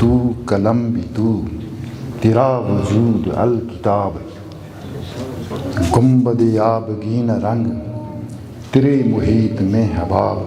تو قلم بھی تو، تیرا وجود الکتاب، گنبد آبگین رنگ تیرے محیط میں حباب۔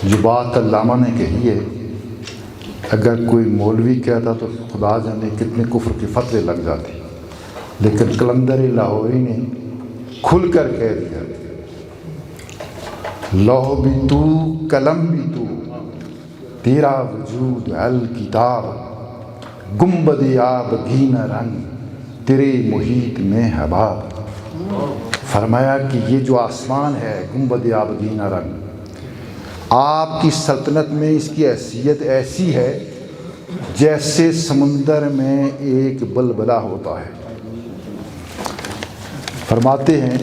جو بات علامہ نے کہی ہے، اگر کوئی مولوی کہتا تو خدا جانے کتنے کفر کے فتوے لگ جاتے، لیکن قلندر لاہوری نے کھل کر کہہ دیا، لوح بھی تو قلم بھی تو، تیرا وجود الکتاب، گنبد آبگین رنگ تیرے محیط میں حباب۔ فرمایا کہ یہ جو آسمان ہے گنبد آبگین رنگ، آپ کی سلطنت میں اس کی حیثیت ایسی ہے جیسے سمندر میں ایک بلبلہ ہوتا ہے۔ فرماتے ہیں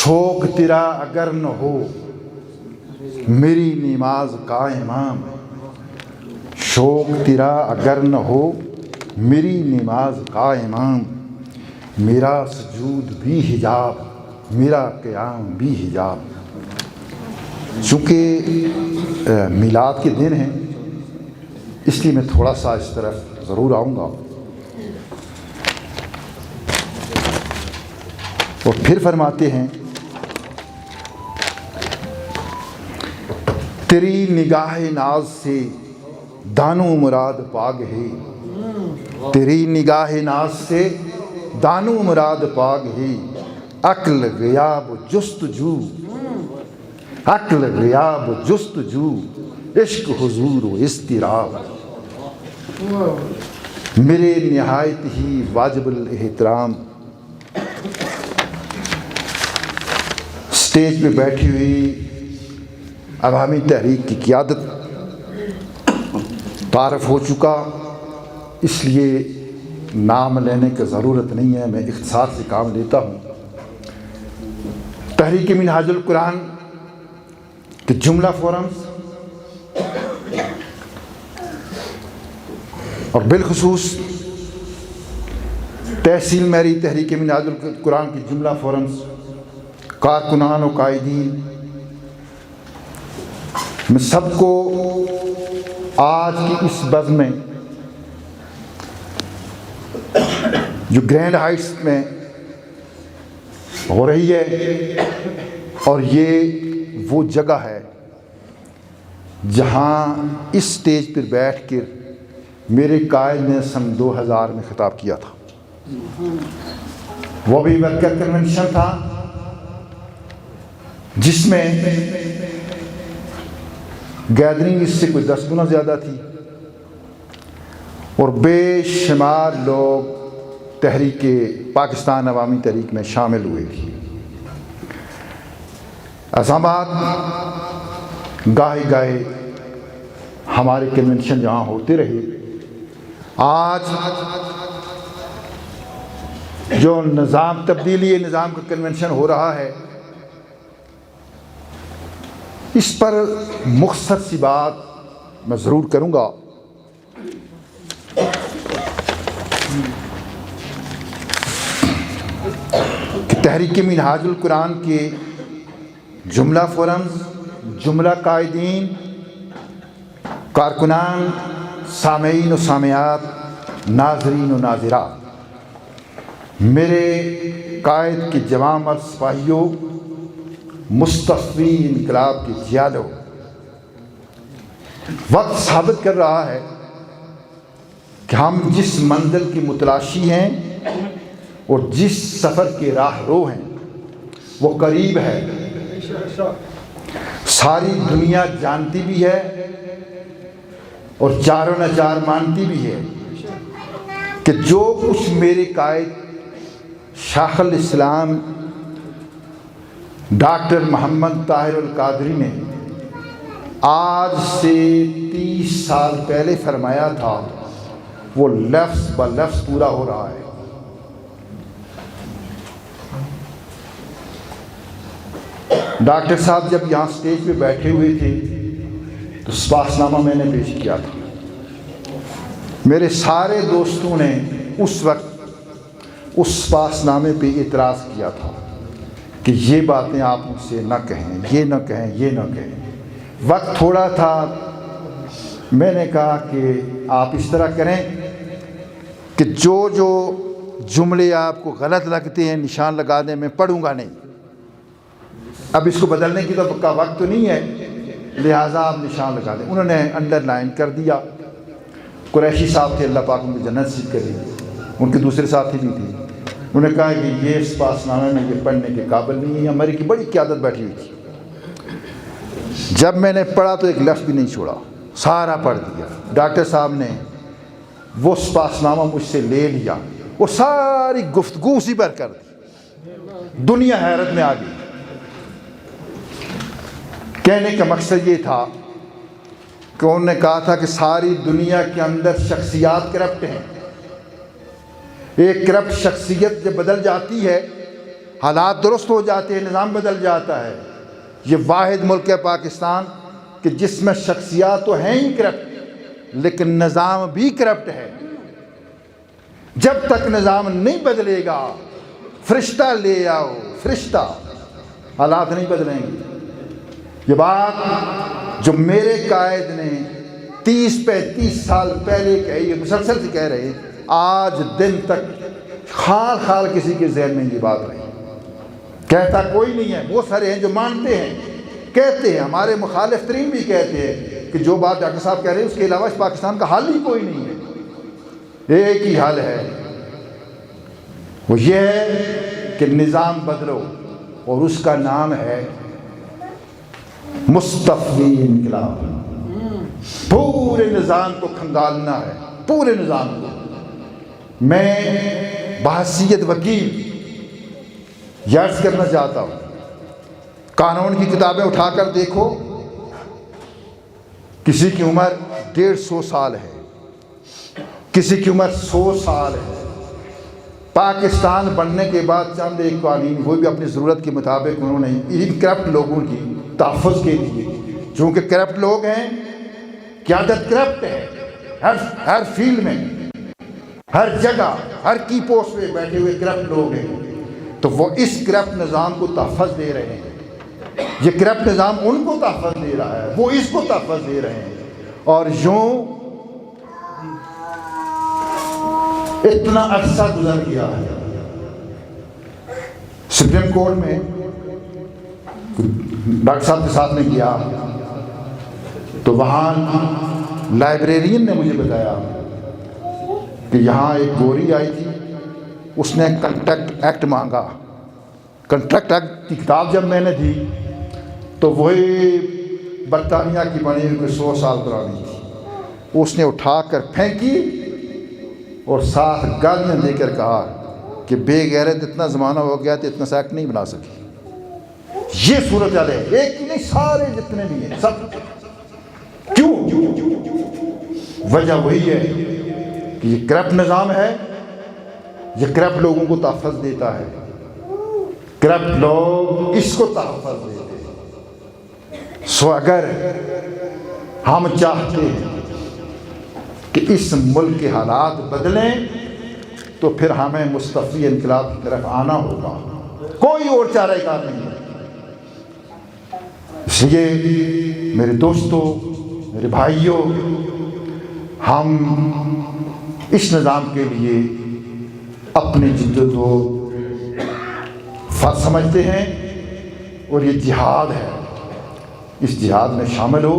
شوق تیرا اگر نہ ہو میری نماز کا امام، شوق تیرا اگر نہ ہو میری نماز کا امام، میرا سجود بھی حجاب، میرا قیام بھی حجاب۔ چونکہ میلاد کے دن ہیں اس لیے میں تھوڑا سا اس طرف ضرور آؤں گا۔ اور پھر فرماتے ہیں تیری نگاہ ناز سے دانو مراد پاگ ہے، تیری نگاہ ناز سے دانو مراد پاگ ہے، عقل غیاب جستجو، عقل غیاب جستجو، عشق حضور و اضطراب۔ میرے نہایت ہی واجب الاحترام اسٹیج پہ بیٹھی ہوئی عوامی تحریک کی قیادت، تعارف ہو چکا، اس لیے نام لینے کی ضرورت نہیں ہے، میں اختصار سے کام لیتا ہوں۔ تحریک منہاج القرآن کے جملہ فورمز اور بالخصوص تحصیل میری تحریک منہاج القرآن کے جملہ فورمز، کارکنان و قائدین، میں سب کو آج کی اس بزم میں جو گرینڈ ہائٹس میں ہو رہی ہے، اور یہ وہ جگہ ہے جہاں اس سٹیج پر بیٹھ کر میرے قائد نے سن 2000 میں خطاب کیا تھا، وہ بھی ورکر کنونشن تھا جس میں گیدرنگ اس سے کوئی 10 گنا زیادہ تھی، اور بے شمار لوگ تحریک پاکستان عوامی تحریک میں شامل ہوئے تھے۔ عظامات گاہے گاہے ہمارے کنونشن جہاں ہوتے رہے، آج جو نظام تبدیلی نظام کا کنونشن ہو رہا ہے، اس پر مختصر سی بات میں ضرور کروں گا۔ کہ تحریک منہاج القرآن کے جملہ فورمز، جملہ قائدین، کارکنان، سامعین و سامعات، ناظرین و ناظرات، میرے قائد کے جوان مرد سپاہیوں، مصطفی انقلاب کے جیادوں، وقت ثابت کر رہا ہے کہ ہم جس منزل کی متلاشی ہیں اور جس سفر کے راہ رو ہیں وہ قریب ہے۔ ساری دنیا جانتی بھی ہے اور چاروں نچار مانتی بھی ہے کہ جو کچھ میرے قائد شیخ الاسلام ڈاکٹر محمد طاہر القادری نے آج سے 30 سال پہلے فرمایا تھا، وہ لفظ بہ لفظ پورا ہو رہا ہے۔ ڈاکٹر صاحب جب یہاں سٹیج پہ بیٹھے ہوئے تھے تو سپاس نامہ میں نے پیش کیا تھا۔ میرے سارے دوستوں نے اس وقت اس سپاس نامے پہ اعتراض کیا تھا کہ یہ باتیں آپ مجھ سے نہ کہیں، یہ نہ کہیں، یہ نہ کہیں۔ وقت تھوڑا تھا، میں نے کہا کہ آپ اس طرح کریں کہ جو جملے آپ کو غلط لگتے ہیں نشان لگا دیں، میں پڑھوں گا نہیں۔ اب اس کو بدلنے کی تو کا وقت تو نہیں ہے، لہٰذا آپ نشان لگا دیں۔ انہوں نے انڈر لائن کر دیا۔ قریشی صاحب تھے، اللہ پاک ان کو جنت نصیب کرے، ان کے دوسرے ساتھی بھی تھے۔ انہوں نے کہا کہ یہ اس پاس نامے میں یہ پڑھنے کے قابل نہیں ہے، ہماری کی بڑی قیادت بیٹھی ہوئی تھی۔ جب میں نے پڑھا تو ایک لفظ بھی نہیں چھوڑا، سارا پڑھ دیا۔ ڈاکٹر صاحب نے وہ پاس نامہ مجھ سے لے لیا، وہ ساری گفتگو اسی پر کر دی۔ دنیا حیرت میں آ گئی۔ کہنے کا مقصد یہ تھا کہ انہوں نے کہا تھا کہ ساری دنیا کے اندر شخصیات کرپٹ ہیں۔ ایک کرپٹ شخصیت جب بدل جاتی ہے، حالات درست ہو جاتے ہیں، نظام بدل جاتا ہے۔ یہ واحد ملک ہے پاکستان کہ جس میں شخصیات تو ہیں ہی کرپٹ، لیکن نظام بھی کرپٹ ہے۔ جب تک نظام نہیں بدلے گا، فرشتہ لے آؤ فرشتہ، حالات نہیں بدلیں گے۔ یہ بات جو میرے قائد نے 30-35 سال پہلے کہی ہے، مسلسل سے کہہ رہے ہیں، آج دن تک خال خال کسی کے ذہن میں یہ بات رہی۔ کہتا کوئی نہیں ہے، وہ سارے ہیں جو مانتے ہیں، کہتے ہیں، ہمارے مخالف ترین بھی کہتے ہیں کہ جو بات ڈاکٹر صاحب کہہ رہے ہیں اس کے علاوہ اس پاکستان کا حل ہی کوئی نہیں ہے۔ ایک ہی حل ہے، وہ یہ ہے کہ نظام بدلو، اور اس کا نام ہے مصطفی انقلاب۔ پورے نظام کو کھنگالنا ہے، پورے نظام کو۔ میں بحیثیت وکیل یہ عرض کرنا چاہتا ہوں، قانون کی کتابیں اٹھا کر دیکھو، کسی کی عمر 150 سال ہے، کسی کی عمر 100 سال ہے۔ پاکستان بننے کے بعد چند ایک قوانین، وہ بھی اپنی ضرورت کے مطابق انہوں نے ان کرپٹ لوگوں کی تحفظ کے لیے، چونکہ کرپٹ لوگ ہیں، قیادت کرپٹ ہے، ہر فیلڈ میں، ہر جگہ، ہر کی پوسٹ پہ بیٹھے ہوئے کرپٹ لوگ ہیں، تو وہ اس کرپٹ نظام کو تحفظ دے رہے ہیں۔ یہ کرپٹ نظام ان کو تحفظ دے رہا ہے، وہ اس کو تحفظ دے رہے ہیں۔ اور یوں اتنا عرصہ گزر گیا ہے، سپریم کورٹ میں ڈاکٹر صاحب کے ساتھ میں گیا تو وہاں لائبریرین نے مجھے بتایا کہ یہاں ایک گوری آئی تھی، اس نے کنٹریکٹ ایکٹ مانگا۔ کنٹریکٹ ایکٹ کی کتاب جب میں نے دی تو وہی برطانیہ کی بنی ہوئی 100 سال پرانی تھی، اس نے اٹھا کر پھینکی اور ساتھ گالیاں دے کر کہا کہ بے غیرت اتنا زمانہ ہو گیا تو اتنا سا ایکٹ نہیں بنا سکی۔ یہ صورتحال ہے، ایک ہی نہیں، سارے جتنے بھی ہیں سب۔ کیوں؟ وجہ وہی ہے کہ یہ کرپٹ نظام ہے، یہ کرپٹ لوگوں کو تحفظ دیتا ہے، کرپٹ لوگ اس کو تحفظ دیتے ہیں۔ سو اگر ہم چاہتے ہیں کہ اس ملک کے حالات بدلیں تو پھر ہمیں مصطفی انقلاب کی طرف آنا ہوگا، کوئی اور چارہ کار نہیں ہے۔ اس لیے میرے دوستوں، میرے بھائیوں، ہم اس نظام کے لیے اپنی جدت و فرض سمجھتے ہیں، اور یہ جہاد ہے، اس جہاد میں شامل ہو۔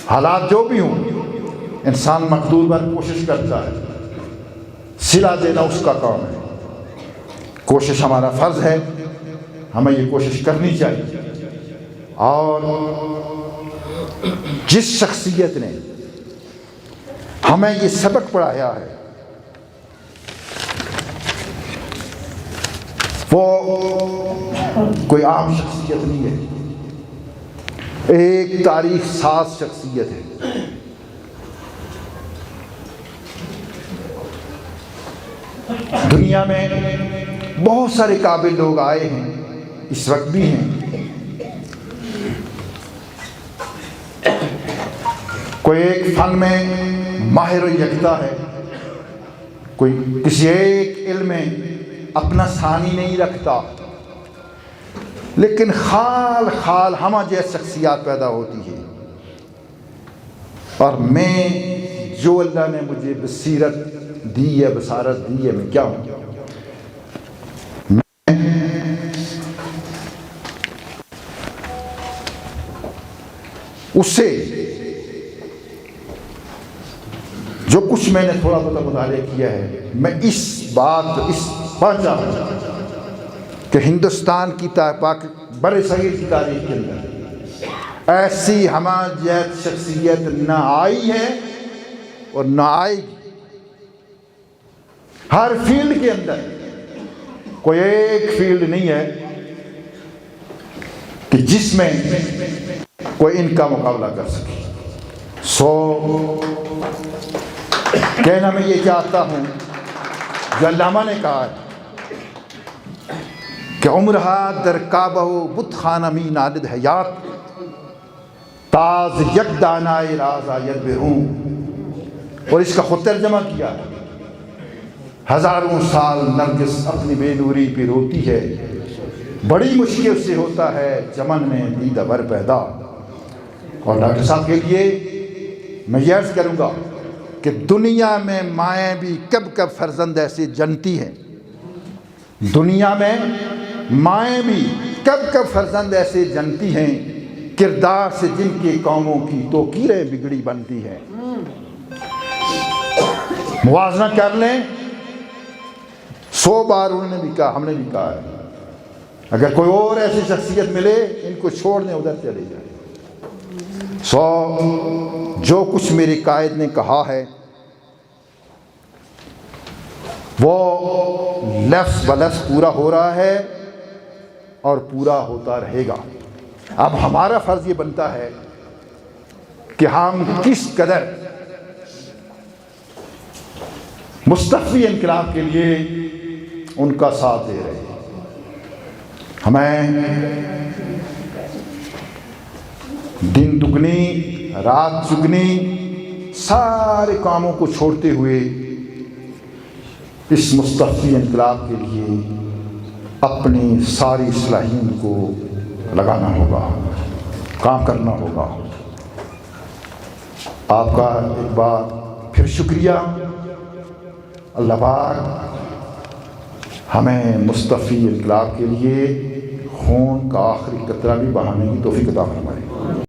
حالات جو بھی ہوں، انسان مقدور پر کوشش کرتا ہے، صلہ دینا اس کا کام ہے، کوشش ہمارا فرض ہے، ہمیں یہ کوشش کرنی چاہیے۔ اور جس شخصیت نے ہمیں یہ سبق پڑھایا ہے وہ کوئی عام شخصیت نہیں ہے، ایک تاریخ ساز شخصیت ہے۔ دنیا میں بہت سارے قابل لوگ آئے ہیں، اس وقت بھی ہیں۔ کوئی ایک فن میں ماہر و یکتا ہے، کوئی کسی ایک علم میں اپنا ثانی نہیں رکھتا، لیکن خال خال ہمہ جیسی شخصیات پیدا ہوتی ہے، اور میں جو اللہ نے مجھے بصیرت دی ہے، بصارت دی ہے، میں کیا ہوں؟ اس سے جو کچھ میں نے تھوڑا بہت مطالعہ کیا ہے، میں اس بات پڑھتا ہوں کہ ہندوستان کی بر صغیر کی تاریخ کے اندر ایسی ہمہ جیت شخصیت نہ آئی ہے اور نہ آئے گی۔ ہر فیلڈ کے اندر کوئی ایک فیلڈ نہیں ہے کہ جس میں کوئی ان کا مقابلہ کر سکے۔ کہنا میں یہ چاہتا ہوں جو علامہ نے کہا ہے کہ عمرہا در کعبہ بت خانہ می نالد حیات، تاز یک دانائے راز آید بروں، اور اس کا خود ترجمہ کیا ہے، ہزاروں سال نرگس اپنی بے نوری پہ روتی ہے، بڑی مشکل سے ہوتا ہے چمن میں دیدہ بر پیدا۔ اور ڈاکٹر صاحب کے لیے میں یہ عرض کروں گا کہ دنیا میں مائیں بھی کب کب فرزند ایسے جنتی ہیں، دنیا میں مائیں بھی کب کب فرزند ایسے جنتی ہیں، کردار سے جن کے قوموں کی توقیریں بگڑی بنتی ہیں۔ موازنہ کر لیں، 100 بار انہوں نے بھی کہا، ہم نے بھی کہا ہے، اگر کوئی اور ایسی شخصیت ملے ان کو چھوڑ دیں، ادھر چلے جائیں۔ جو کچھ میرے قائد نے کہا ہے وہ لفظ بلفظ پورا ہو رہا ہے اور پورا ہوتا رہے گا۔ اب ہمارا فرض یہ بنتا ہے کہ ہم کس قدر مصطفی انقلاب کے لیے ان کا ساتھ دے رہے ہیں۔ ہمیں دن دگنی رات چگنی سارے کاموں کو چھوڑتے ہوئے اس مصطفی انقلاب کے لیے اپنی ساری صلاحیت کو لگانا ہوگا، کام کرنا ہوگا۔ آپ کا ایک بار پھر شکریہ۔ اللہ پاک ہمیں مصطفی انقلاب کے لیے خون کا آخری قطرہ بھی بہانے کی توفیق عطا فرمائے۔